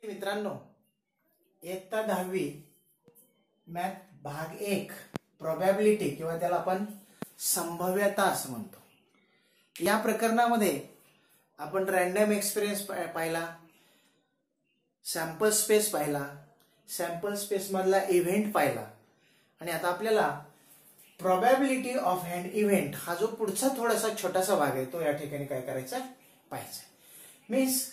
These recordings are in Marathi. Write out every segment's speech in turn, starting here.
मित्रांनो, इयत्ता 10वी मॅथ भाग 1 प्रोबॅबिलिटी किंवा त्याला आपण संभाव्यता असं म्हणतो. या प्रकरणामध्ये आपण रॅन्डम एक्सपिरियन्स पाहिला, सॅम्पल स्पेस पाहिला, सॅम्पल स्पेस मधला इव्हेंट पाहिला आणि आता आपल्याला प्रोबॅबिलिटी ऑफ एन इव्हेंट हा जो पुढचा थोडासा छोटासा भाग आहे तो या ठिकाणी काय करायचा पाहायचा. Means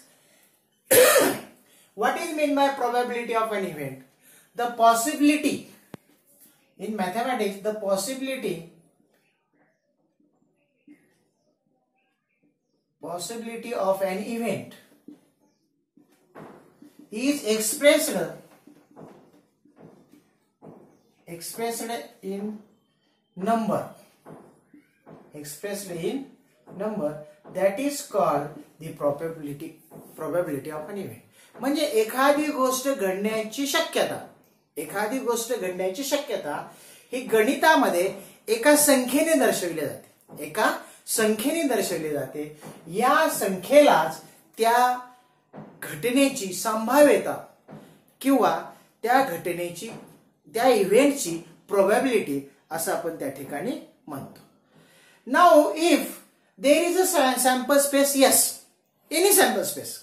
what is meant by probability of an event? The possibility in mathematics, the possibility of an event is expressed in number, that is called the probability of an event. म्हणजे एखादी गोष्ट घडण्याची शक्यता ही गणितामध्ये एका संख्येने दर्शविली जाते. या संख्येलाच त्या घटनेची संभाव्यता किंवा त्या इव्हेंटची प्रोबॅबिलिटी असं आपण त्या ठिकाणी म्हणतो. Now if there is a sample space, any sample space,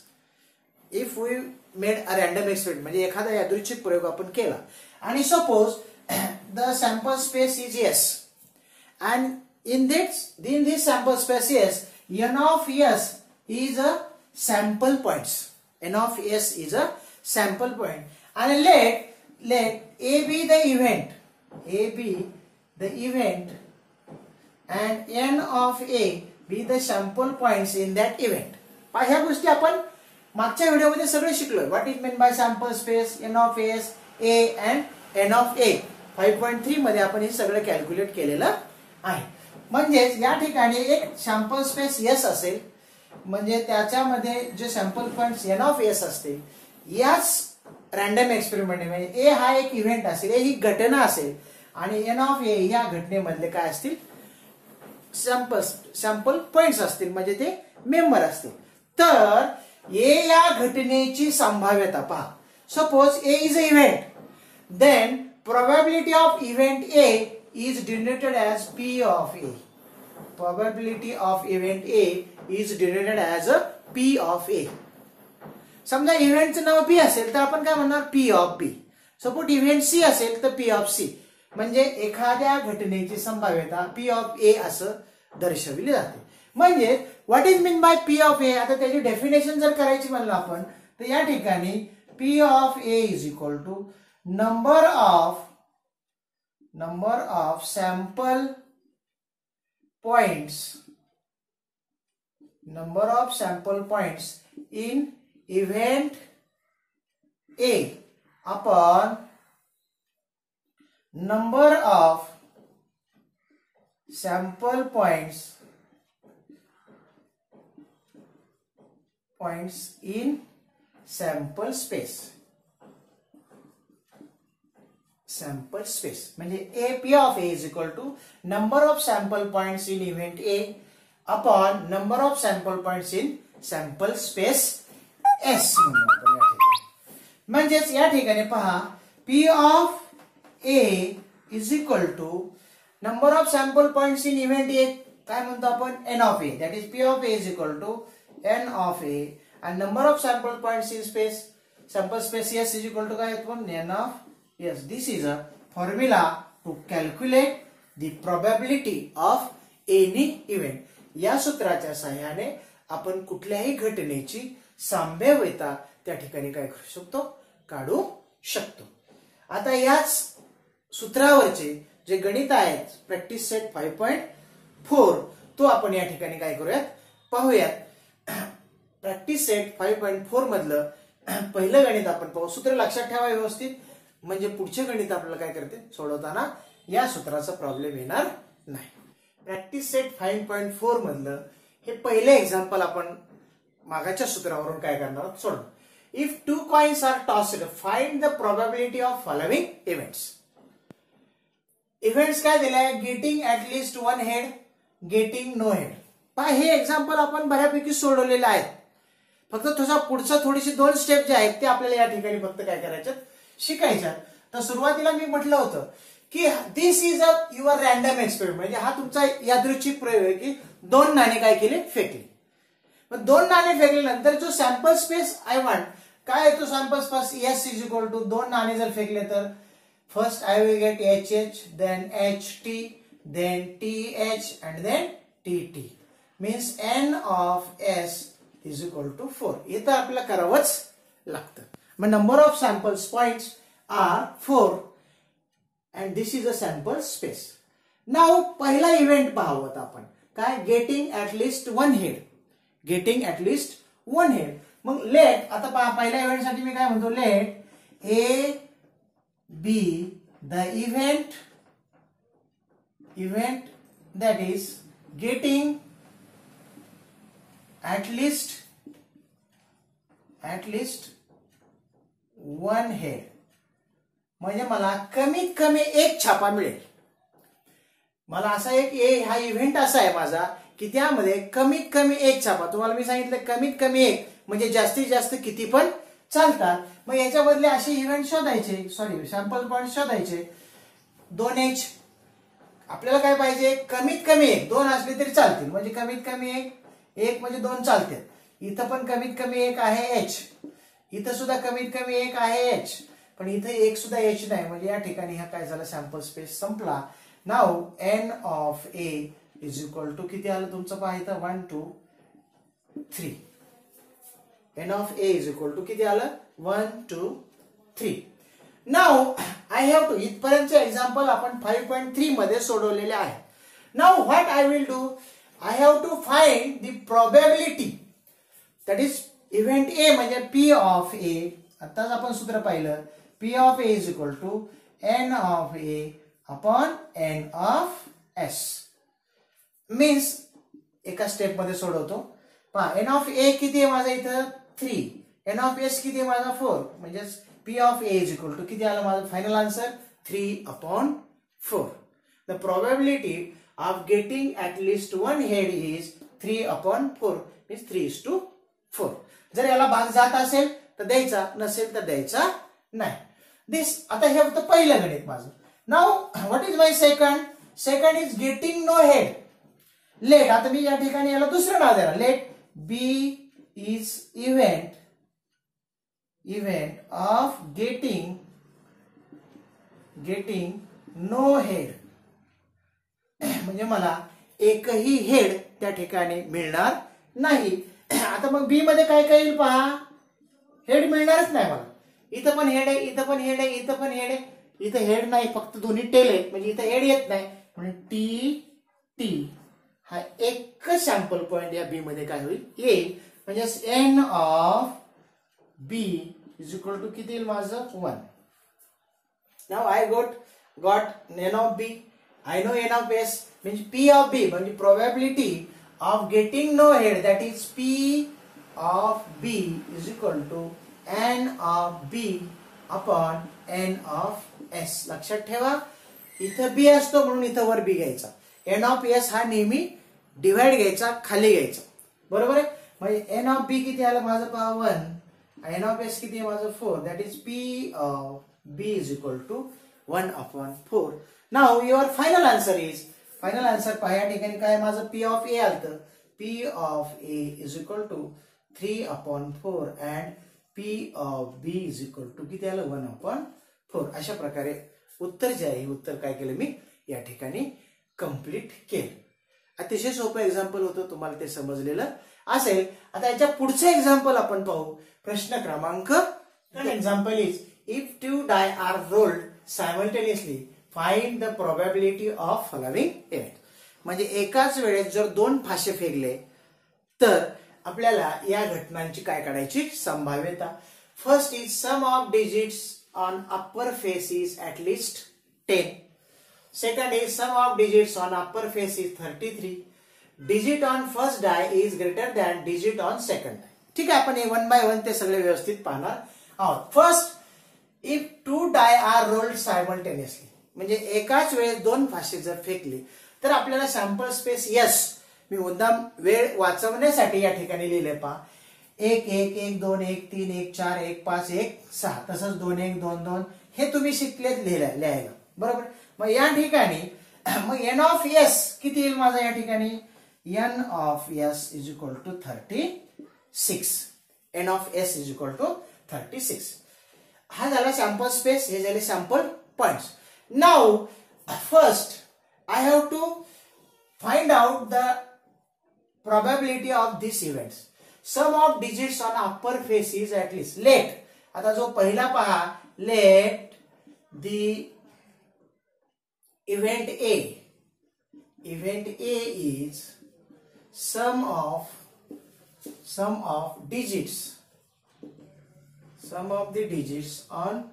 if we made a random experiment म्हणजे एखादा यादृच्छिक प्रयोग आपण केला आणि suppose the sample space is S and in this sample space S n of s is a sample points. n of s is a sample point and let a be the event and n of a be the sample points in that event. ह्या गोष्टी आपण मागच्या व्हिडिओमध्ये सगळे शिकलोय. What is mean by sample space, n of s, a and n of a. 5.3 मध्ये आपण हे सगळं कॅल्क्युलेट केलेलं आहे. म्हणजेच या ठिकाणी एक सॅम्पल स्पेस s असेल म्हणजे त्याच्यामध्ये जे sample points n of s असतील. याच रॅन्डम एक्सपेरिमेंट म्हणजे a हा एक इव्हेंट असेल, ही घटना असेल आणि n of a या घटनेमधले काय असतील सॅम्पल पॉइंट्स असतील म्हणजे ते मेंबर असतील. तर A या घटनेची संभाव्यता पहा. Suppose A is an event, then probability of event A is denoted as P of A. Probability of event A is denoted as a P of A. समजा इव्हेंटचं नाव P असेल तर आपण काय म्हणणार P of B. Suppose event C असेल तर P of C. म्हणजे एखाद्या घटनेची संभाव्यता P of A असं दर्शविली जाते. म्हणजे what is mean by P of A. आता त्याची डेफिनेशन जर करायची म्हणलं आपण तर या ठिकाणी P of A is equal to number of sample points in event A upon number of sample points in sample space. म्हणजे P of A is equal to number of sample points in event A upon number of sample points in sample space S. म्हणजेच या ठिकाणी पहा P of A is equal to number of sample points in event A काय म्हणतो आपण n of A. that is P of A is equal to n of A and number of sample points in sample space S is equal to काय n of S. This is a formula to calculate the probability of any event. या सूत्राच्या सहाय्याने आपण कुठल्याही घटनेची संभाव्यता त्या ठिकाणी काय करू शकतो काढू शकतो. आता याच सूत्रावरचे जे गणित आहेत प्रॅक्टिस सेट 5.4 तो आपण या ठिकाणी काय करूयात पाहूयात. प्रॅक्टिस सेट 5.4 मधलं पहिलं गणित आपण पाहू. सूत्र लक्षात ठेवा व्यवस्थित म्हणजे पुढचे गणित आपल्याला काय करते सोडवताना या सूत्राचा प्रॉब्लेम येणार नाही. प्रॅक्टिस सेट 5.4 मधलं हे पहिले एक्झाम्पल आपण मागाच्या सूत्रावरून काय करणार आहोत सोडवू. If two coins are tossed find the probability of following events काय दिलाय getting at least one head, getting no head. हे एक्झाम्पल आपण बऱ्यापैकी सोडवलेलं आहे. फक्त तुझा पुढचा थोडीशी 2 स्टेप जे आहेत ते आपल्याला या ठिकाणी फक्त काय करायच्यात, शिकायच्यात. तर सुरुवातीला मी म्हटलं होतं की this is a your random experiment, म्हणजे हा तुमचा यादृच्छिक प्रयोग आहे की 2 नाणे काय केले, फेकले. मग 2 नाणे फेकल्यानंतर जो सॅम्पल स्पेस आय वांट, काय आहे तो sample space, S is equal to 2 नाणे जर फेकले तर first I will get H H, then H T, then T H and then T T, means N of S is equal to 4. इथं आपल्याला करावंच लागतं. मग number of samples points are 4 and this is a sample space. Now पहिला इव्हेंट पाहावत आपण, काय, getting at least 1 head, getting at least 1 head. मग लेट, आता पहा पहिल्या इव्हेंट साठी मी काय म्हणतो, let A be the event that is getting at least 1 head, म्हणजे मला कमीत कमी एक छापा मिळेल. मला असा एक हा इव्हेंट असा आहे माझा की त्यामध्ये कमीत कमी एक छापा, तुम्हाला मी सांगितलं कमीत कमी एक म्हणजे जास्तीत जास्त किती पण चालतात. मग याच्या बदले असे इव्हेंट शोधायचे, सॅम्पल पॉइंट शोधायचे. 2H आपल्याला काय पाहिजे, कमीत कमी एक, 2 असले तरी चालतील, म्हणजे कमीत कमी एक म्हणजे 2 चालतील. इथं पण कमीत कमी एक आहे एच, इथं सुद्धा कमीत कमी एक आहे एच, पण इथं एक सुद्धा एच नाही, म्हणजे या ठिकाणी हा काय झाला, सॅम्पल स्पेस संपला. Now N of A is equal to किती आलं तुमचं, पहा इथं 1 2 3. N of A is equal to किती आलं, 1 2 3. नाव आय हॅव टू, इथपर्यंतचे एक्झाम्पल आपण 5.3 मध्ये सोडवलेले आहे. Now what I will do, I have to find the probability, that is event A म्हणजे पी ऑफ ए. आताच आपण सूत्र पाहिलं, P of A is equal to N of A upon N of S. Means एका स्टेप मध्ये सोडवतो. पहा एन ऑफ ए किती आहे माझा इथं 3, एन ऑफ एस किती आहे माझा 4, म्हणजे P of A is equal to किती आलं माझं final answer 3/4. The probability of getting at least 1 head is 3/4, means 3:4. जर याला भाग जात असेल तर द्यायचा, नसेल तर द्यायचा नाही. दिस, आता हे होतं पहिलं गणित माझं. Now what is my second is getting no head. Let, आता मी या ठिकाणी याला दुसरं नाव देणार, let B is event of getting no head, म्हणजे मला एकही हेड त्या ठिकाणी मिळणार नाही. आता मग बी मध्ये काय काय येईल पहा, हेड मिळणारच नाही मला. इथं पण हेड आहे, इथं पण हेड आहे, इथं पण हेड आहे, इथं हेड नाही, फक्त दोन्ही टेल आहेत, म्हणजे इथं हेड येत नाही. म्हणजे टी हा एकच सॅम्पल पॉइंट या बी मध्ये काय होईल, येईल. म्हणजे N of B is equal to किती येईल माझं 1. Now I got n of b, I know n of s, means p of b म्हणजे probability of getting no head, that is p of b is equal to n of b upon n of s. लक्षात ठेवा, इथं b असतो म्हणून इथं वर b घ्यायचा, n of s हा नेहमी डिवाइड घ्यायचा, खाली घ्यायचा, बरोबर आहे. म्हणजे n of b किती आलं माझं पहा 1, n of s किती आहे माझं 4, that is p of b is equal to 1/4. Now your final answer is, final answer पहा या ठिकाणी काय माझं p of a आलं, p of a is equal to 3/4 and p of b is equal to किती आलं 1/4. अशा प्रकारे उत्तर जे आहे, उत्तर काय केलं मी या ठिकाणी कंप्लीट केलं. अतिशय सोपं एक्झाम्पल होतं, तुम्हाला ते समजलेलं असेल. आता याच्या पुढचं एक्झाम्पल आपण पाहू. प्रश्न क्रमांक, example is if 2 die are rolled simultaneously, find the probability of following event. म्हणजे एकाच वेळेस जर 2 फासे फेकले तर आपल्याला या घटनांची काय काढायची संभाव्यता. First is sum of digits on upper face is at least 10. Second is sum of digits on upper face is 33. Digit on first die is greater than digit on second die. ठीक आहे, आपण हे 1 by 1 ते सगळे व्यवस्थित पाहणार आहोत. First, if 2 die are rolled simultaneously, म्हणजे एकाच वेळेस 2 फासे जर फेकले तर आपल्याला सॅम्पल स्पेस, यस मी मुद्दाम वेळ वाचवण्यासाठी या ठिकाणी लिहिले पहा, 1 1 1 2 1 3 1 4 1 5 1 6 तसंच 2 1 2 2 हे तुम्ही शिकलेत लिहायला बरोबर. मग या ठिकाणी मग एन ऑफ एस किती येईल माझा या ठिकाणी n of S is equal to 36. N of S is equal to 36. हा झाला सॅम्पल स्पेस, हे झाले sample points. Now first I have to find out the probability of these events. Sum of digits on upper face is at least. Let आता जो पहिला पहा, let the event A is sum of the digits on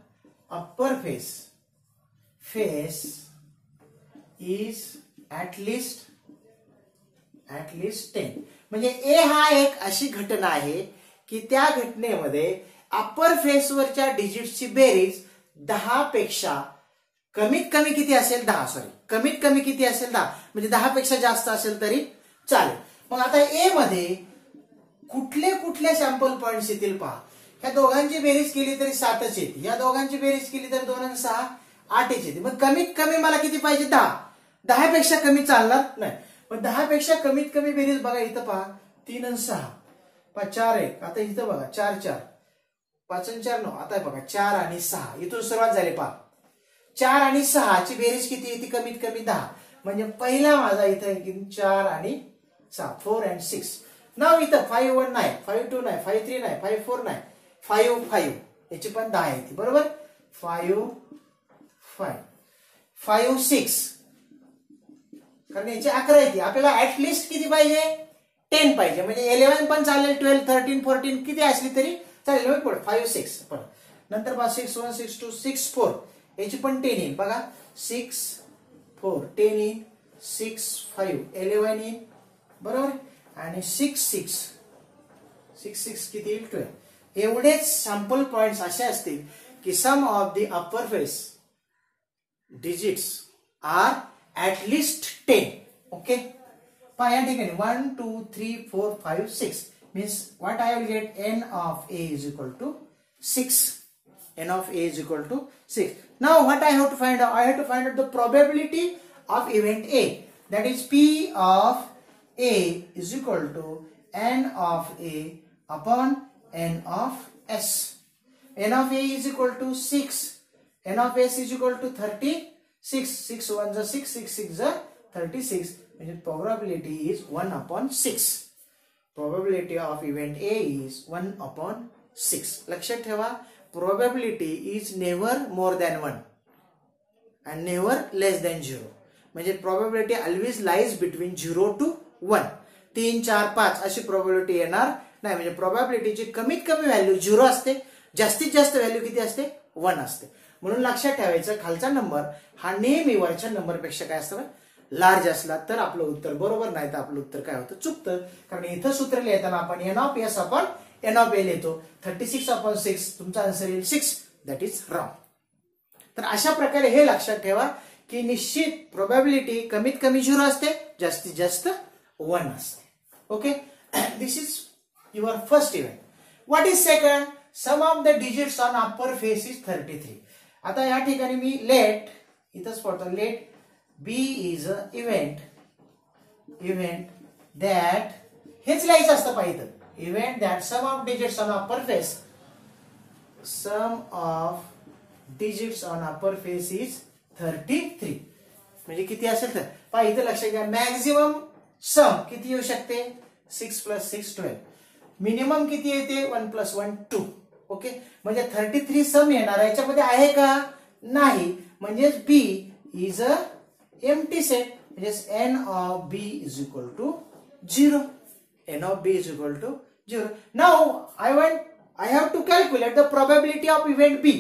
upper face is at least 10. म्हणजे ए हा एक अशी घटना आहे की त्या घटनेमध्ये अप्पर फेसवरच्या डिजिट्सची बेरीज 10 पेक्षा कमीत कमी किती असेल 10 सॉरी कमीत कमी किती असेल 10 म्हणजे 10 पेक्षा जास्त असेल तरी चालेल. मग आता ए मध्ये कुठले कुठले सॅम्पल पॉइंट्स येतील पहा. ह्या दोघांची बेरीज केली तरी 7च येते, या दोघांची बेरीज केली तर 2 आणि 6 8च येते. मग कमीत कमी मला किती पाहिजे 10 पेक्षा कमी चालणार नाही. पण 10 पेक्षा कमीत कमी बेरीज बघा इथं पहा 3 आणि 6 पहा 4 1 आता इथं बघा 4 4 5 आणि 4 9 आता बघा 4 आणि 6 इथून सुरुवात झाली पहा 4 आणि 6 ची बेरीज किती येते कमीत कमी 10 म्हणजे पहिला माझा इथं 4 आणि 6 4 and 6. नाव इथं 5 1 नाही 5 2 नाही 5 3 नाही 5 4 नाही 5 5 याची पण 10 येते बरोबर. 5 5 6 कारण याची 11 येते. आपल्याला ऍटलिस्ट किती पाहिजे 10 पाहिजे म्हणजे 11 पण चालेल 12 13 14 किती असली तरी चालेल. मग पुढे 5 6 पण नंतर पहा 6 1 6 2 6 4 याची पण 10 येईल बघा 6 4 10 येईल 6 5 11 येईल बरोबर आणि 6 6 किती येईल 12. एवढेच सॅम्पल पॉइंट्स असे असतील की sum of the upper face digits are at least 10. Okay. पहा या ठिकाणी 1 2 3 4 5 6 means what I will get n of A is equal to 6. N of A is equal to 6. Now what I have to find out? I have to find out the probability of event A. That is P of A is equal to n of A upon n of S. N of A is equal to 6. N of S is equal to 36. 6 1 6 6 6 36 म्हणजे probability is 1 upon 6. Probability of event A is 1 upon 6. लक्षात ठेवा probability is never more than 1 and never less than 0. म्हणजे probability always lies between 0 to 1. 3 4 5 अशी probability येणार नाही. म्हणजे probability ची कमीत कमी व्हॅल्यू 0 असते, जास्तीत जास्त व्हॅल्यू किती असते 1 असते. म्हणून लक्षात ठेवायचं खालचा नंबर हा नेहमी वरच्या नंबर पेक्षा काय असतं लार्ज असला तर आपलं उत्तर बरोबर, नाही तर आपलं उत्तर काय होतं चुकतं. कारण इथं सूत्र लिहिताना आपण N of S upon N of A लिहितो 36 अपॉन 6 तुमचा आन्सर येईल 6. That is wrong. तर अशा प्रकारे हे लक्षात ठेवा की निश्चित प्रोबॅबिलिटी कमीत कमी 0 असते, जास्तीत जास्त 1 असते. Okay. This is your first event. What is second? Sum of the digits on upper face is 33. आता या ठिकाणी मी लेट इथंच पडतो let B is a event that हेच लिहायचं असतं पाहिजे. Event that sum of digits on upper face is 33. म्हणजे किती असेल तर पहा इथं लक्षात घ्या मॅक्झिमम सम किती येऊ शकते 6 + 6 12. मिनिमम किती येते 1 + 1 2. ओके. म्हणजे 33 सम येणार याच्यामध्ये आहे का नाही. म्हणजे B is a empty set. म्हणजे N of B is equal to 0. N of B is equal to 0. Now I have to calculate the probability of event B.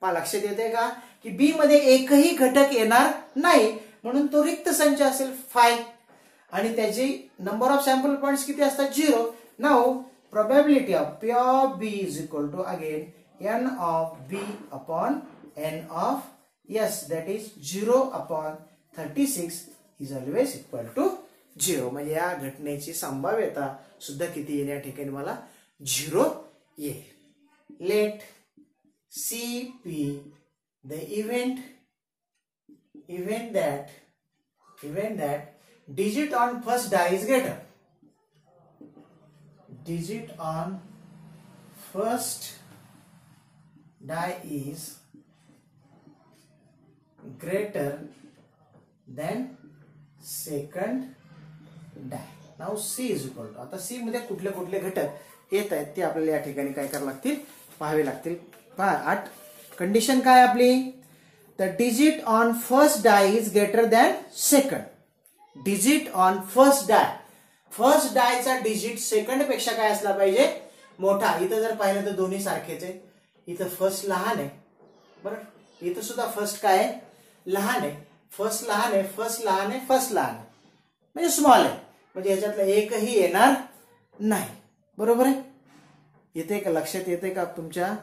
पहा लक्षात येते का की बी मध्ये एकही घटक येणार नाही म्हणून तो रिक्त संच असेल 5 आणि त्याची नंबर ऑफ सॅम्पल पॉइंट्स किती असतात 0. Now probability of P of B is equal to again n of B upon n of S, that is 0 upon 36 is always equal to 0. म्हणजे या घटनेची संभाव्यता सुद्धा किती येईल या ठिकाणी मला 0 येईल. Let CP the event that digit on first die is greater. Digit on first die is greater than second die. Now C is equal to, आता C मध्ये कुठले कुठले घटक येत आहेत ते आपल्याला या ठिकाणी काय करावे लागतील, पाहावे लागतील. पहा 8 कंडिशन काय आपली, the digit on first die is greater than second. Digit on first die, first डायचा डिजिट सेकंड पेक्षा काय असला पाहिजे, मोठा. इथं जर पाहिलं तर दोन्ही सारखेच आहे. इथं फर्स्ट लहान आहे, बरोबर. इथं सुद्धा फर्स्ट काय आहे, लहान आहे. फर्स्ट लहान आहे, फर्स्ट लहान आहे, फर्स्ट लहान आहे, म्हणजे स्मॉल आहे. म्हणजे ह्याच्यातलं एकही येणार नाही, बरोबर आहे. येते का, लक्षात येते का तुमच्या.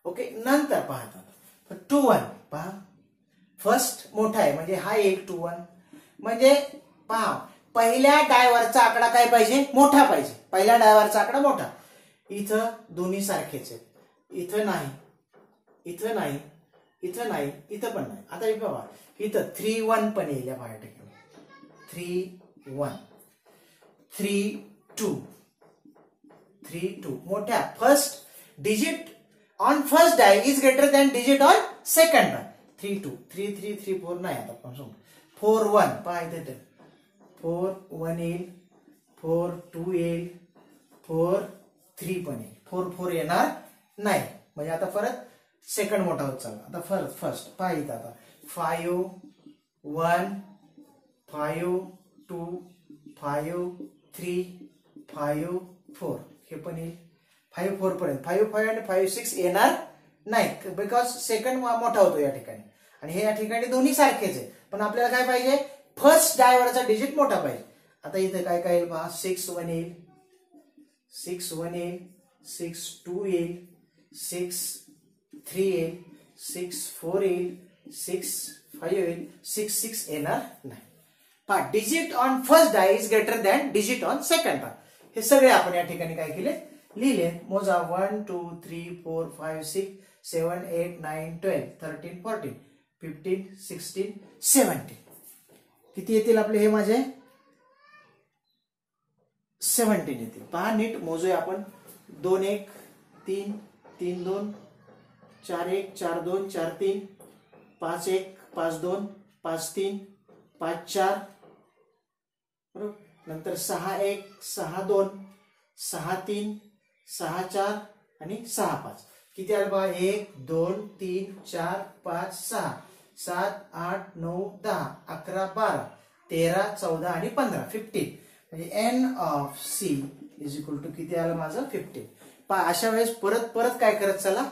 ओके, नंतर पहा 2 1. पहा फर्स्ट मोठा आहे म्हणजे हा एक 2 1. म्हणजे पहा पहिल्या डायवरचा आकडा काय पाहिजे, मोठा पाहिजे. पहिल्या डायवरचा आकडा मोठा. इथं दोन्ही सारखेच आहेत. इथं नाही, इथं नाही, इथं नाही, इथं पण नाही. आता हे बघा इथं 3 1 पण येईल या बाहेर ठिकाणी. 3 1 3 2 3 2. मोठ्या first digit on first die is greater than digit on second die. 3 2 3 3 3 4 नाही. आता पण 4 1. पहा इथे 4 1 येईल, 4 2 येईल, 4 3 पण येईल. 4 4 येणार नाही. म्हणजे आता परत सेकंड मोठा होत चालला. आता फर्स्ट पहा इथं आता 5 1 5 2 5 3 5 4 हे पण येईल. 5 4 पर्यंत 5 5 आणि 5 6 येणार नाही, बिकॉज सेकंड मोठा होतो या ठिकाणी. आणि हे या ठिकाणी दोन्ही सारखेच आहे. पण आपल्याला काय पाहिजे, फर्स्ट डायवरचा डिजिट मोठा पाहिजे. आता इथे काय काय येईल पहा, 6 1 येईल, 6 1 येईल, 6 2 येईल, 6 3 येईल, 6 4 येईल, 6 5 येईल, 6 6 येणार नाही. पहा digit on first die is greater than digit on second die. हे सगळे आपण या ठिकाणी काय केले, लिहिले. मोजा 1 2 3 4 5 6 7 8 9 12 13 14 15 16 17. किती येतील आपले हे माझे, 17 येतील. पहा नीट मोजूया आपण. 2 1 3 3 2 4 1 4 2 4 3 5 1 5 2 5 3 5 4 बरोबर. नंतर 6 1 6 2 6 3 6 4 आणि 6 5. किती आलं बघा, 1 2 3 4 5 6 7 8 9 10 11 12 13 14 आणि 15 15. म्हणजे n of C is equal to किती आलं माझं, 15. अशा वेळेस परत परत काय करत चला,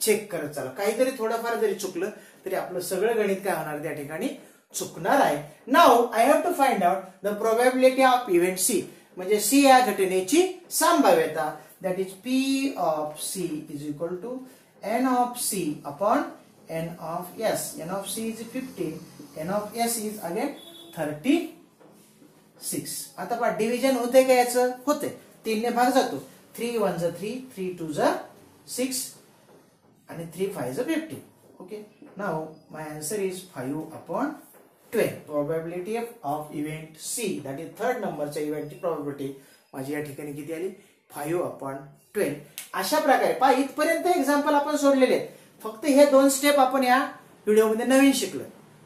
चेक करत चला. काहीतरी थोडंफार जरी चुकलं तरी आपलं सगळं गणित काय होणार त्या ठिकाणी, चुकणार आहे. Now I have to find out the probability of event C. म्हणजे C या घटनेची संभाव्यता. That is P of C is equal to n of C upon n of S. n of C is 15, n of S is again 36. आता पहा डिव्हिजन होते का, याचं होते. 3 ने भाग जातो. 3 1 जा 3, 3 2 जा 6 आणि 3 5 जा 15. Okay, now my answer is 5 upon 12. Probability of event C, that is third नंबरच्या इव्हेंटची प्रोबॅबिलिटी माझी या ठिकाणी किती आली, 5 अपॉन 12. अशा प्रकारे पहा इथपर्यंत एक्झाम्पल आपण सोडलेले आहेत. फक्त हे 2 स्टेप आपण या व्हिडिओमध्ये नवीन शिकलो.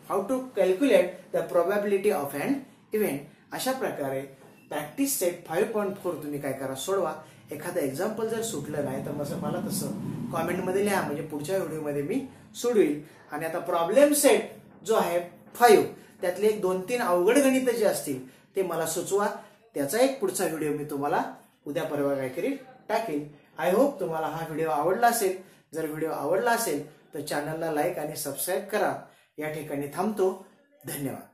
How to calculate the probability of an event. अशा प्रकारे प्रॅक्टिस सेट 5.4 तुम्ही काय करा, सोडवा. एखादं एक्झाम्पल जर सुटलं नाही तर मला तसं कॉमेंटमध्ये लिहा, म्हणजे पुढच्या व्हिडिओमध्ये मी सोडवील. आणि आता प्रॉब्लेम सेट जो आहे 5, त्यातले 2-3 अवघड गणित जे असतील ते मला सुचवा. त्याचा एक पुढचा व्हिडिओ मी तुम्हाला उद्या परवा काय करील, टाकेल. आय होप तुम्हाला हा व्हिडिओ आवडला असेल. जर व्हिडिओ आवडला असेल तर चॅनलला लाईक आणि सबस्क्राईब करा. या ठिकाणी थांबतो. धन्यवाद.